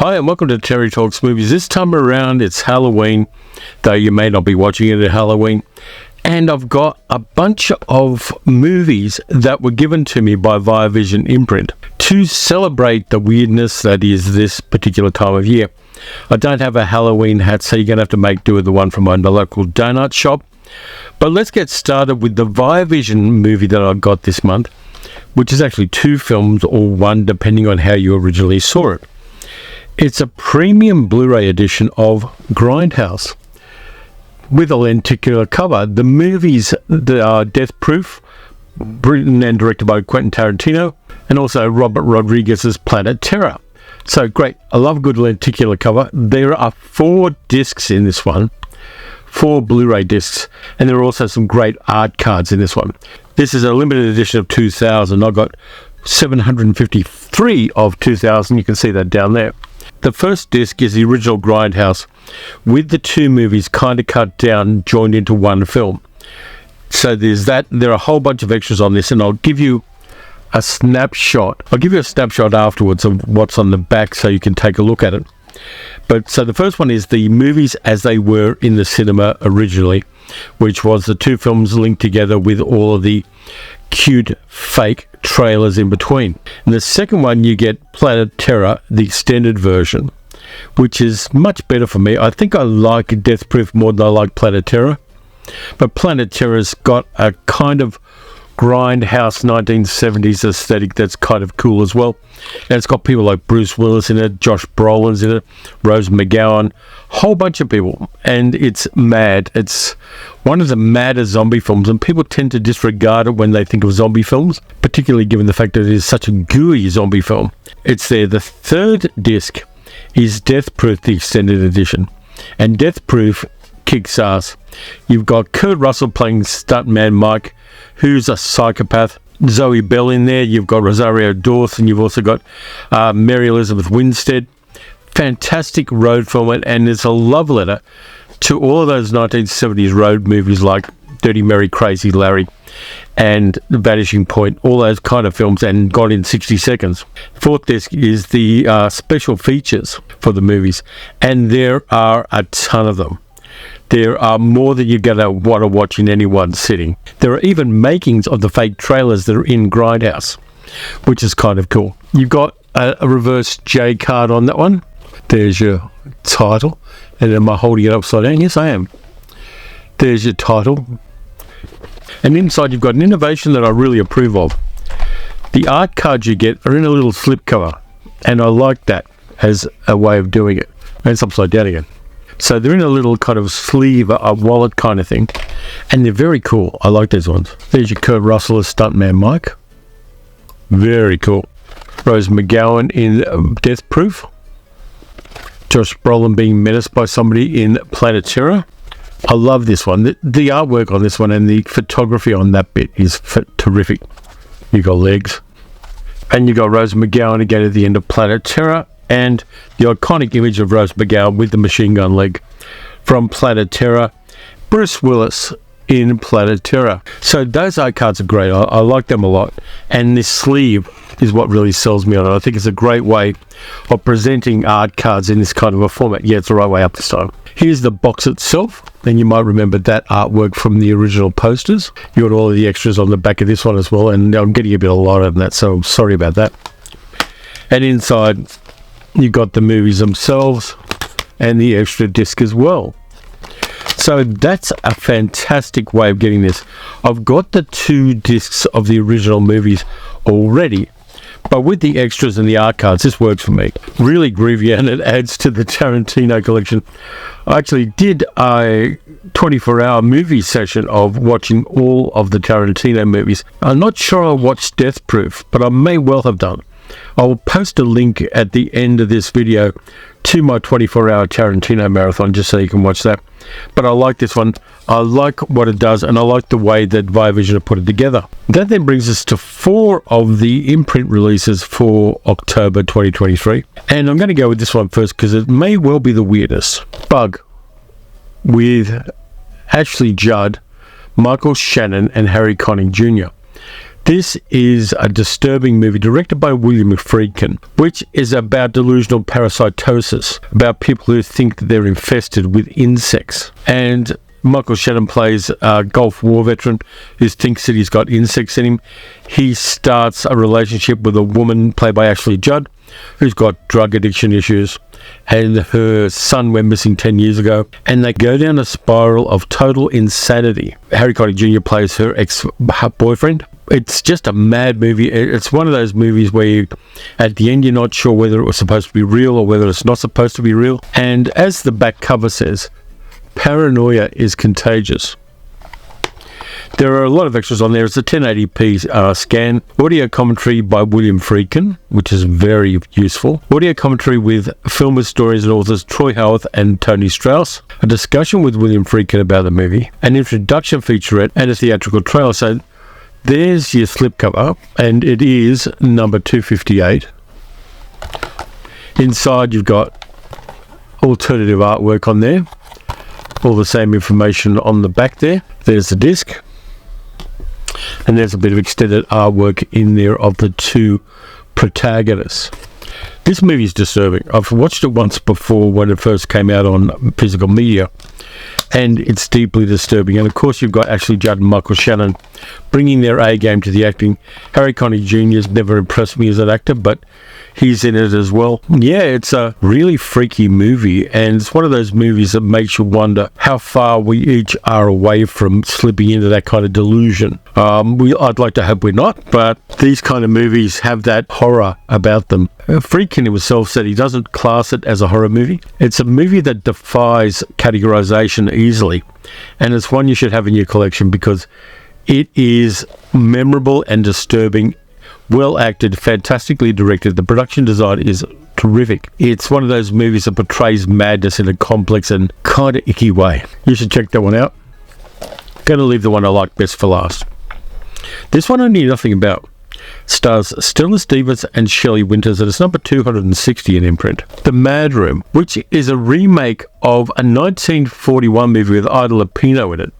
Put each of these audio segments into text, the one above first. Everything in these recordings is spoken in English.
Hi and welcome to Terry Talks Movies. This time around it's Halloween, though you may not be watching it at Halloween. And I've got a bunch of movies that were given to me by Vision Imprint to celebrate the weirdness that is this particular time of year. I don't have a Halloween hat, so you're going to have to make do with the one from my local donut shop. But let's get started with the Vision movie that I got this month, which is actually two films or one, depending on how you originally saw it. It's a premium Blu-ray edition of Grindhouse with a lenticular cover. The movies that are Death Proof, written and directed by Quentin Tarantino, and also Robert Rodriguez's Planet Terror. So great, I love a good lenticular cover. There are 4 discs in this one, 4 Blu-ray discs, and there are also some great art cards in this one. This is a limited edition of 2000. I got 753 of 2000. You can see that down there. The first disc is the original Grindhouse with the 2 movies kind of cut down, joined into one film. So there's that. There are a whole bunch of extras on this, and I'll give you a snapshot. I'll give you a snapshot afterwards of what's on the back so you can take a look at it. But so the first one is the movies as they were in the cinema originally, which was the 2 films linked together with all of the cute fake trailers in between. And the second one, you get Planet Terror, the extended version, which is much better for me. I think I like Death Proof more than I like Planet Terror, but Planet Terror's got a kind of Grindhouse 1970s aesthetic that's kind of cool as well. And it's got people like Bruce Willis in it, Josh Brolin's in it, Rose McGowan, whole bunch of people, and it's mad. It's one of the maddest zombie films, and people tend to disregard it when they think of zombie films, particularly given the fact that it is such a gooey zombie film. It's there. The third disc is Death Proof, the extended edition, and Death Proof kicks ass. You've got Kurt Russell playing stuntman Mike, who's a psychopath. Zoe Bell in there. You've got Rosario Dawson. You've also got Mary Elizabeth Winstead. Fantastic road film, and it's a love letter to all of those 1970s road movies like Dirty Mary, Crazy Larry, and The Vanishing Point, all those kind of films, and Gone in 60 Seconds. Fourth disc is the special features for the movies, and there are a ton of them. There are more than you're going to want to watch in any one sitting. There are even makings of the fake trailers that are in Grindhouse, which is kind of cool. You've got a reverse J card on that one. There's your title. And am I holding it upside down? Yes, I am. There's your title. And inside you've got an innovation that I really approve of. The art cards you get are in a little slipcover, and I like that as a way of doing it. And it's upside down again. So they're in a little kind of sleeve, a wallet kind of thing, and they're very cool. I like those ones. There's your Kurt Russell as stuntman Mike. Very cool. Rose McGowan in Death Proof. Josh Brolin being menaced by somebody in Planet Terror. I love this one. The artwork on this one and the photography on that bit is terrific. You got legs. And you got Rose McGowan again at the end of Planet Terror. And the iconic image of Rose McGowan with the machine gun leg from Planet Terror. Bruce Willis in Planet Terror. So those art cards are great. I like them a lot. And this sleeve is what really sells me on it. I think it's a great way of presenting art cards in this kind of a format. Yeah, it's the right way up this time. Here's the box itself. And you might remember that artwork from the original posters. You got all of the extras on the back of this one as well. And I'm getting a bit of a lot of that, so sorry about that. And inside, you got the movies themselves and the extra disc as well. So that's a fantastic way of getting this. I've got the 2 discs of the original movies already, but with the extras and the art cards, this works for me. Really groovy, and it adds to the Tarantino collection. I actually did a 24-hour movie session of watching all of the Tarantino movies. I'm not sure I watched Death Proof, but I may well have done. I will post a link at the end of this video to my 24-hour Tarantino marathon, just so you can watch that. But I like this one. I like what it does, and I like the way that Vision have put it together. That then brings us to 4 of the imprint releases for October 2023. And I'm going to go with this one first because it may well be the weirdest. Bug with Ashley Judd, Michael Shannon, and Harry Connick Jr. This is a disturbing movie directed by William Friedkin, which is about delusional parasitosis, about people who think that they're infested with insects. And Michael Shannon plays a Gulf War veteran who thinks that he's got insects in him. He starts a relationship with a woman played by Ashley Judd, who's got drug addiction issues, and her son went missing 10 years ago, and they go down a spiral of total insanity. Harry Connick Jr. plays her ex-boyfriend. It's just a mad movie. It's one of those movies where you, at the end, you're not sure whether it was supposed to be real or whether it's not supposed to be real. And as the back cover says, paranoia is contagious. There are a lot of extras on there. It's a 1080p scan. Audio commentary by William Friedkin, which is very useful. Audio commentary with film historians and authors Troy Howarth and Tony Strauss. A discussion with William Friedkin about the movie. An introduction featurette and a theatrical trailer. So there's your slipcover, and it is number 258. Inside you've got alternative artwork on there. All the same information on the back there. There's the disc. And there's a bit of extended artwork in there of the two protagonists. This movie is disturbing. I've watched it once before when it first came out on physical media, and it's deeply disturbing. And of course you've got Ashley Judd and Michael Shannon bringing their A game to the acting. Harry Connick Jr. has never impressed me as an actor, but he's in it as well. Yeah, it's a really freaky movie, and it's one of those movies that makes you wonder how far we each are away from slipping into that kind of delusion. I'd like to hope we're not, but these kind of movies have that horror about them. Friedkin himself said he doesn't class it as a horror movie. It's a movie that defies categorization easily, and it's one you should have in your collection because it is memorable and disturbing. Well acted, fantastically directed. The production design is terrific. It's one of those movies that portrays madness in a complex and kind of icky way. You should check that one out. Going to leave the one I like best for last. This one I knew nothing about. Stars Stella Stevens and Shelley Winters, and it's number 260 in Imprint. The Mad Room, which is a remake of a 1941 movie with Ida Lupino in it,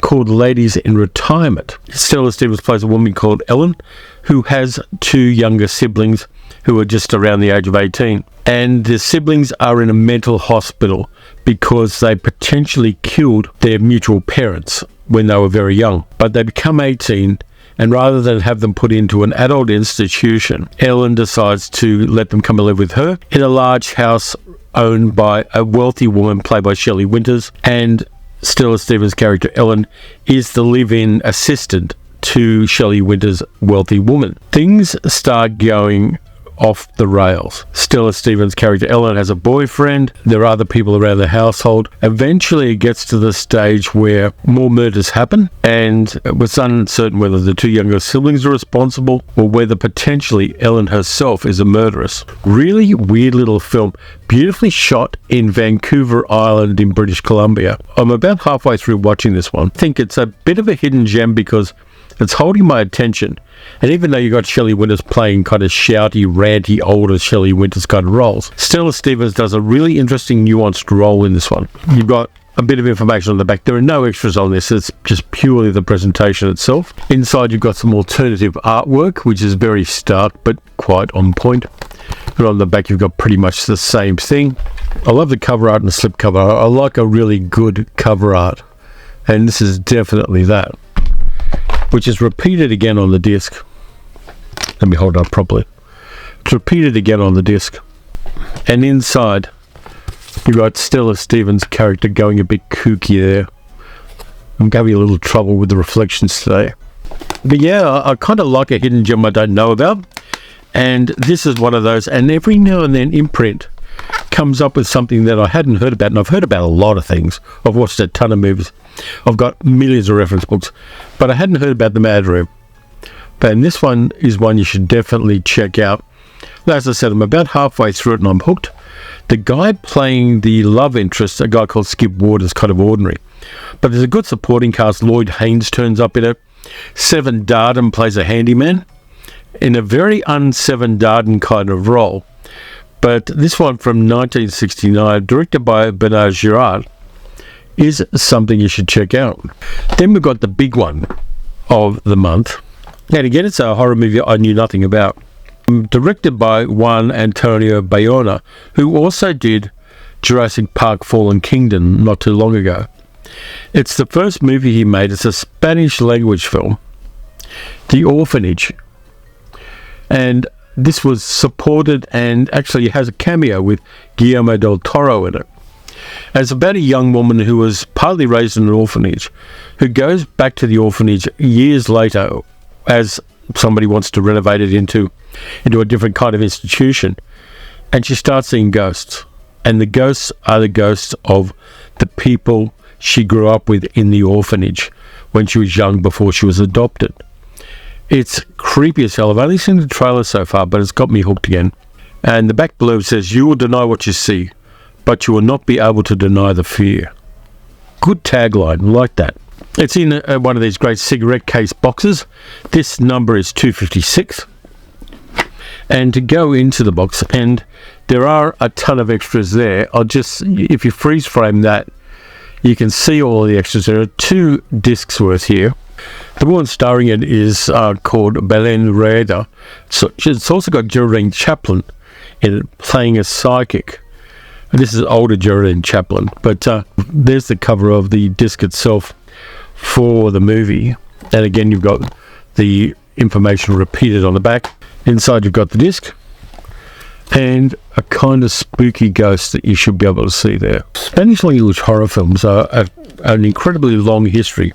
called Ladies in Retirement. Stella Stevens plays a woman called Ellen, who has two younger siblings who are just around the age of 18. And the siblings are in a mental hospital because they potentially killed their mutual parents when they were very young. But they become 18, and rather than have them put into an adult institution, Ellen decides to let them come and live with her in a large house owned by a wealthy woman played by Shelley Winters, and Stella Stevens' character Ellen is the live-in assistant to Shelley Winters' wealthy woman. Things start going off the rails. Stella Stevens' character Ellen has a boyfriend. There are other people around the household. Eventually it gets to the stage where more murders happen, and it was uncertain whether the two younger siblings are responsible or whether potentially Ellen herself is a murderess. Really weird little film, beautifully shot in Vancouver Island in British Columbia. I'm about halfway through watching this one. I think it's a bit of a hidden gem because it's holding my attention. And even though you got Shelley Winters playing kind of shouty, ranty, older Shelley Winters kind of roles, Stella Stevens does a really interesting, nuanced role in this one. You've got a bit of information on the back. There are no extras on this. It's just purely the presentation itself. Inside you've got some alternative artwork, which is very stark but quite on point. And on the back you've got pretty much the same thing. I love the cover art and the slipcover. I like a really good cover art, and this is definitely that, which is repeated again on the disc. Let me hold it up properly. It's repeated again on the disc. And inside, you've got Stella Stevens' character going a bit kooky there. I'm having a little trouble with the reflections today. But yeah, I kind of like a hidden gem I don't know about. And this is one of those. And every now and then, Imprint comes up with something that I hadn't heard about. And I've heard about a lot of things. I've watched a ton of movies. I've got millions of reference books, but I hadn't heard about The Mad Room. And this one is one you should definitely check out. As I said, I'm about halfway through it and I'm hooked. The guy playing the love interest, a guy called Skip Ward, is kind of ordinary. But there's a good supporting cast. Lloyd Haynes turns up in it. Seven Darden plays a handyman in a very un-Seven Darden kind of role. But this one from 1969, directed by Bernard Girard, is something you should check out. Then we've got the big one of the month, And again, it's a horror movie I knew nothing about. Directed by Juan Antonio Bayona, who also did Jurassic Park Fallen Kingdom not too long ago. It's the first movie he made. It's a Spanish language film, The Orphanage. And this was supported and actually has a cameo with Guillermo del Toro in it. And it's about a young woman who was partly raised in an orphanage, who goes back to the orphanage years later as somebody wants to renovate it into a different kind of institution. And she starts seeing ghosts. And the ghosts are the ghosts of the people she grew up with in the orphanage when she was young before she was adopted. It's creepy as hell. I've only seen the trailer so far, but it's got me hooked again. And the back blurb says, "You will deny what you see, but you will not be able to deny the fear." Good tagline, like that. It's in one of these great cigarette case boxes. This number is 256. And to go into the box, and there are a ton of extras there. If you freeze frame that, you can see all of the extras. There are 2 discs worth here. The woman starring it is called Belén Rueda. So it's also got Geraldine Chaplin in it, playing a psychic. And this is older Geraldine Chaplin, but there's the cover of the disc itself for the movie. And again, you've got the information repeated on the back. Inside, you've got the disc and a kind of spooky ghost that you should be able to see there. Spanish language horror films are an incredibly long history,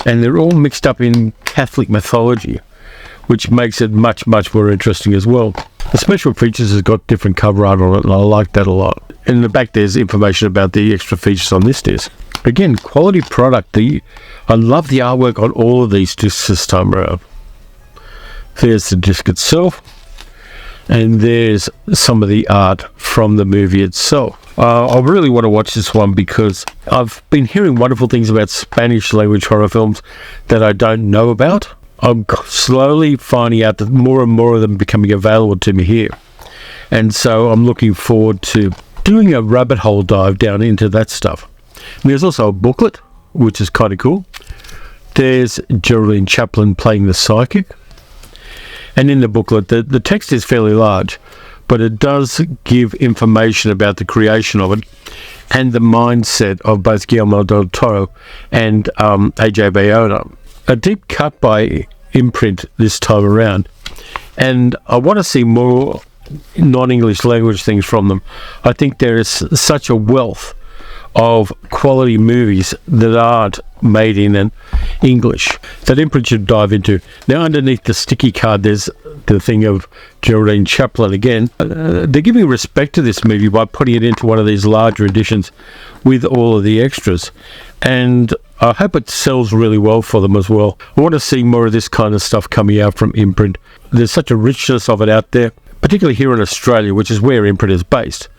and they're all mixed up in Catholic mythology, which makes it much, much more interesting as well. The special features has got different cover art on it, and I like that a lot. In the back, there's information about the extra features on this disc. Again, quality product. I love the artwork on all of these discs this time around. There's the disc itself, and there's some of the art from the movie itself. I really want to watch this one because I've been hearing wonderful things about Spanish language horror films that I don't know about. I'm slowly finding out that more and more of them are becoming available to me here. And so I'm looking forward to doing a rabbit hole dive down into that stuff. And there's also a booklet, which is kind of cool. There's Geraldine Chaplin playing the psychic. And in the booklet, the text is fairly large, but it does give information about the creation of it and the mindset of both Guillermo del Toro and A.J. Bayona. A deep cut by Imprint this time around. And I want to see more non-English language things from them. I think there is such a wealth of quality movies that aren't made in English that Imprint should dive into. Now, underneath the sticky card, there's the thing of Geraldine Chaplin again. They're giving respect to this movie by putting it into one of these larger editions with all of the extras. And I hope it sells really well for them as well. I want to see more of this kind of stuff coming out from Imprint. There's such a richness of it out there, particularly here in Australia, which is where Imprint is based.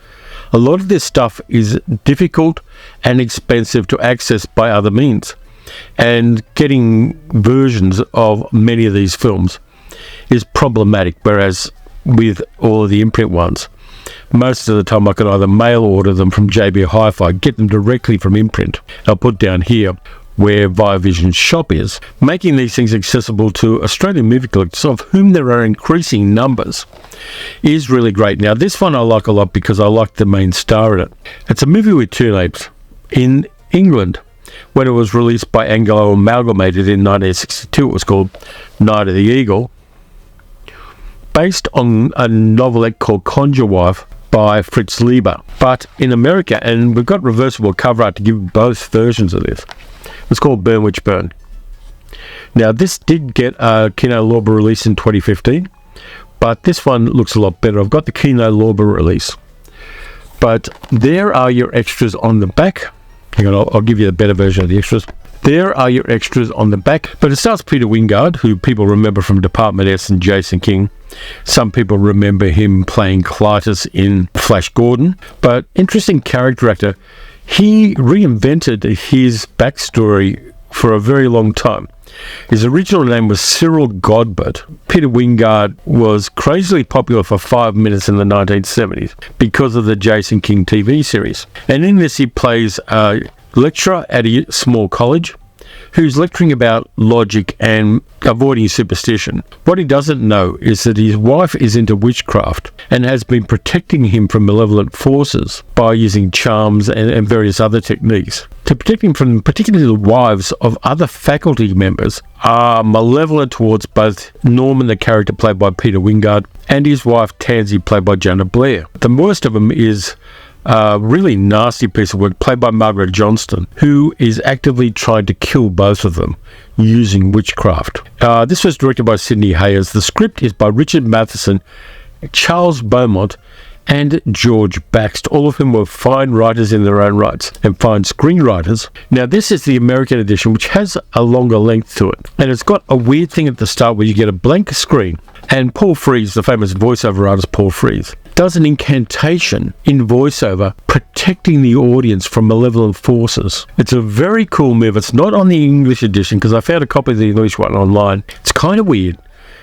A lot of this stuff is difficult and expensive to access by other means. And getting versions of many of these films is problematic, whereas with all of the Imprint ones, most of the time I can either mail order them from JB Hi-Fi, get them directly from Imprint. I'll put down here where Viavision's shop is, making these things accessible to Australian movie collectors, of whom there are increasing numbers, is really great. Now, this one I like a lot because I like the main star in it. It's a movie with 2 names. In England, when it was released by Anglo Amalgamated in 1962, it was called Night of the Eagle, based on a novelette called Conjure Wife by Fritz Lieber. But in America, and we've got reversible cover art to give both versions of this, it's called Burn Witch Burn. Now, this did get a Kino Lorber release in 2015, but this one looks a lot better. I've got the Kino Lorber release. But there are your extras on the back. Hang on, I'll give you the better version of the extras. There are your extras on the back. But it stars Peter Wingard, who people remember from Department S and Jason King. Some people remember him playing Clytus in Flash Gordon. But interesting character actor. He reinvented his backstory for a very long time. His original name was Cyril Godbert. Peter Wingard was crazily popular for 5 minutes in the 1970s because of the Jason King TV series. And in this, he plays a lecturer at a small college who's lecturing about logic and avoiding superstition. What he doesn't know is that his wife is into witchcraft and has been protecting him from malevolent forces by using charms and various other techniques. To protect him from particularly the wives of other faculty members are malevolent towards both Norman, the character played by Peter Wingard, and his wife Tansy, played by Janet Blair. The worst of them is a really nasty piece of work played by Margaret Johnston, who is actively trying to kill both of them using witchcraft. This was directed by Sidney Hayers. The script is by Richard Matheson, Charles Beaumont, and George Baxt, all of whom were fine writers in their own rights and fine screenwriters. Now, this is the American edition, which has a longer length to it, and it's got a weird thing at the start where you get a blank screen, and Paul Frees, the famous voiceover artist Paul Frees, does an incantation in voiceover protecting the audience from malevolent forces. It's a very cool move. It's not on the English edition because I found a copy of the English one online. It's kind of weird,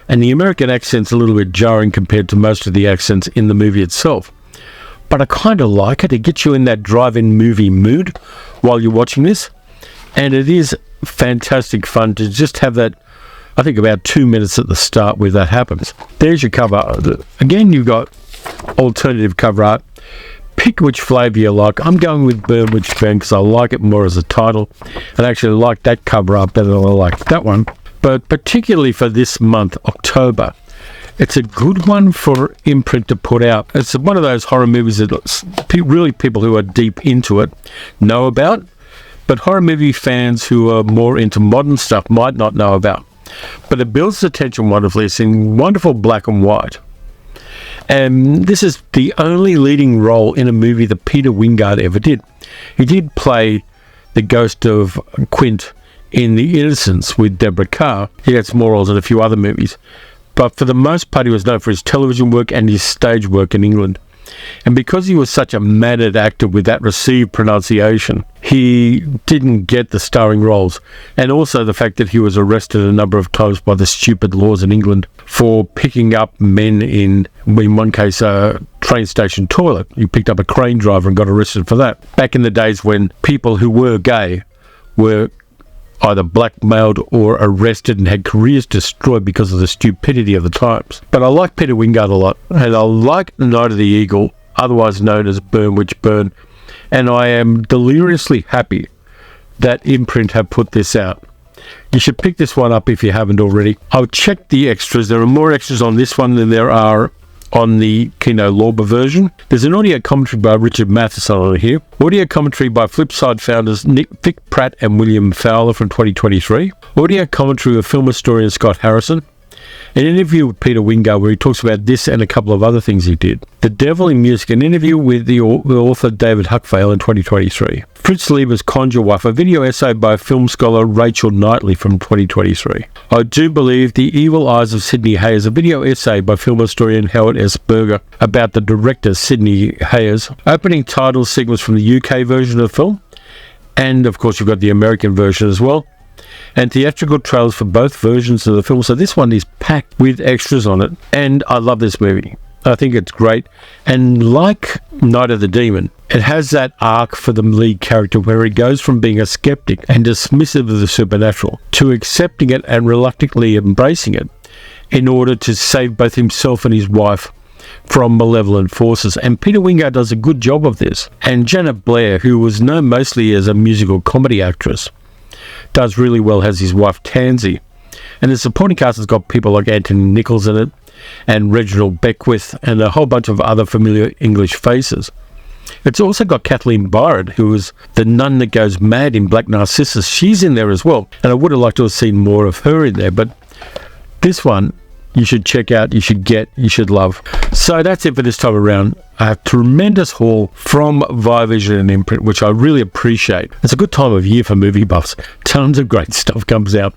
and the American accent's a little bit jarring compared to most of the accents in the movie itself. But I kind of like it. It gets you in that drive-in movie mood while you're watching this, and it is fantastic fun to just have that, I think, about 2 minutes at the start where that happens. There's your cover. Again, you've got alternative cover art. Pick which flavour you like. I'm going with Burn Witch Burn because I like it more as a title, and I actually like that cover art better than I like that one. But particularly for this month, October, it's a good one for Imprint to put out. It's one of those horror movies that really people who are deep into it know about, but horror movie fans who are more into modern stuff might not know about. But it builds attention wonderfully. It's in wonderful black and white. And this is the only leading role in a movie that Peter Wingard ever did. He did play the ghost of Quint in The Innocents with Deborah Kerr. He had some more roles in a few other movies. But for the most part, he was known for his television work and his stage work in England. And because he was such a mannered actor with that received pronunciation, he didn't get the starring roles. And also the fact that he was arrested a number of times by the stupid laws in England for picking up men in one case, a train station toilet. He picked up a crane driver and got arrested for that. Back in the days when people who were gay were either blackmailed or arrested and had careers destroyed because of the stupidity of the times. But I like Peter Wingard a lot, and I like Night of the Eagle, otherwise known as Burn Witch Burn, and I am deliriously happy that Imprint have put this out. You should pick this one up if you haven't already. I'll check the extras. There are more extras on this one than there are on the Kino Lorber version. There's an audio commentary by Richard Matheson on here. Audio commentary by Flipside founders Vic Pratt and William Fowler from 2023. Audio commentary of film historian Scott Harrison. An interview with Peter Wingard where he talks about this and a couple of other things he did. The Devil in Music, an interview with the author David Huckvale in 2023. Fritz Lieber's Conjure Wife, a video essay by film scholar Rachel Knightley from 2023. I Do Believe, The Evil Eyes of Sidney Hayers, a video essay by film historian Howard S. Berger about the director Sidney Hayers. Opening title sequence from the UK version of the film. And of course you've got the American version as well. And theatrical trailers for both versions of the film. So this one is packed with extras on it. And I love this movie. I think it's great. And like Night of the Demon, it has that arc for the lead character where he goes from being a skeptic and dismissive of the supernatural to accepting it and reluctantly embracing it in order to save both himself and his wife from malevolent forces. And Peter Wingard does a good job of this. And Janet Blair, who was known mostly as a musical comedy actress, does really well as his wife Tansy. And the supporting cast has got people like Anthony Nichols in it, and Reginald Beckwith, and a whole bunch of other familiar English faces. It's also got Kathleen Byron, who is the nun that goes mad in Black Narcissus. She's in there as well, and I would have liked to have seen more of her in there, but this one you should check out, you should get, you should love. So that's it for this time around. A tremendous haul from Viavision and Imprint, which I really appreciate. It's a good time of year for movie buffs. Tons of great stuff comes out,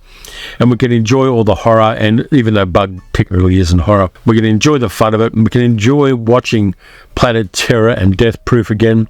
and we can enjoy all the horror, and even though Bug technically isn't horror, we can enjoy the fun of it, and we can enjoy watching Planet Terror and Death Proof again,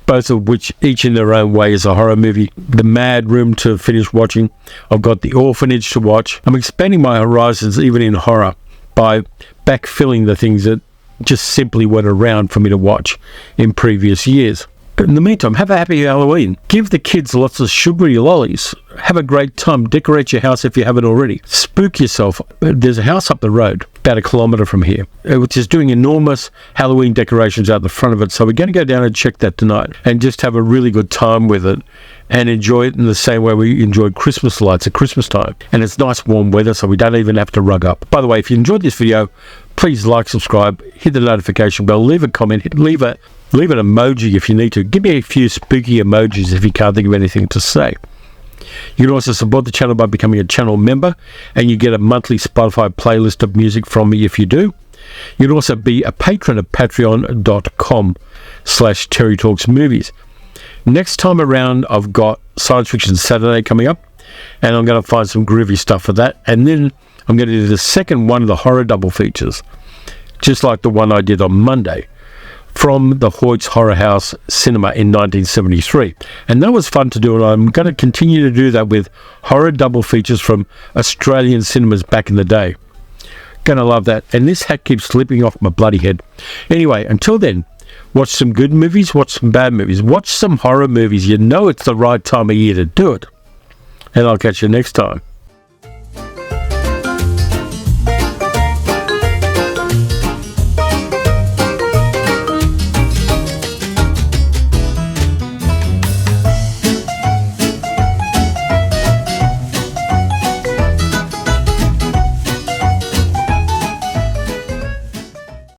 both of which each in their own way is a horror movie. The Mad Room to finish watching. I've got The Orphanage to watch. I'm expanding my horizons even in horror by backfilling the things that just simply weren't around for me to watch in previous years. In the meantime, have a happy Halloween. Give the kids lots of sugary lollies. Have a great time. Decorate your house if you haven't already. Spook yourself. There's a house up the road, about 1 kilometre from here, which is doing enormous Halloween decorations out the front of it. So we're going to go down and check that tonight and just have a really good time with it and enjoy it in the same way we enjoyed Christmas lights at Christmas time. And it's nice warm weather, so we don't even have to rug up. By the way, if you enjoyed this video, please like, subscribe, hit the notification bell, leave a comment, leave an emoji if you need to. Give me a few spooky emojis if you can't think of anything to say. You can also support the channel by becoming a channel member, and you get a monthly Spotify playlist of music from me if you do. You can also be a patron at patreon.com/TerryTalksMovies. Next time around, I've got Science Fiction Saturday coming up, and I'm going to find some groovy stuff for that. And then I'm going to do the second one of the horror double features, just like the one I did on Monday, from the Hoyt's Horror House Cinema in 1973. And that was fun to do, and I'm going to continue to do that with horror double features from Australian cinemas back in the day. Going to love that. And this hat keeps slipping off my bloody head. Anyway, until then, watch some good movies, watch some bad movies, watch some horror movies. You know it's the right time of year to do it. And I'll catch you next time.